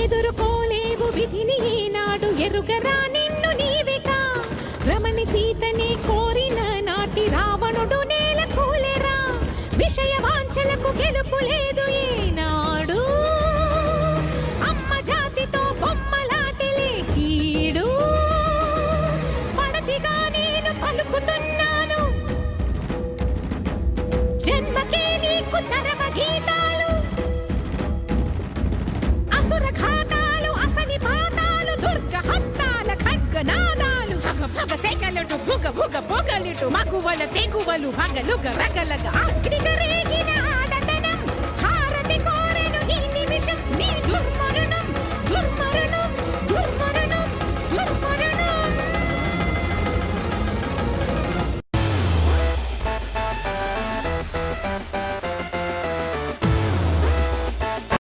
ఎదుర్కోలేవు విధిని ఈనాడు ఎరుగరా నిన్ను నీవిగా రమణి సీతనే కోరిన నాటి రావణుడు నేల కూలెరా విషయ వాంఛలకు గెలుపు లేదు ఈనాడు అమ్మ జాతితో బొమ్మలాటిలే కీడు పడతిగా నేను పలుకుతున్నాను జన్మకే నీకు చరమ గీతాలు అసుర ఘాతాలు అసని పాతాలు దుర్గ హస్తాల ఖడ్గనాదాలు భగ భగ సెగలటు భుగ భుగ పొగలిటు మగువల తెగువలు భగలుగ రగలగ అగ్నిగ రేగిన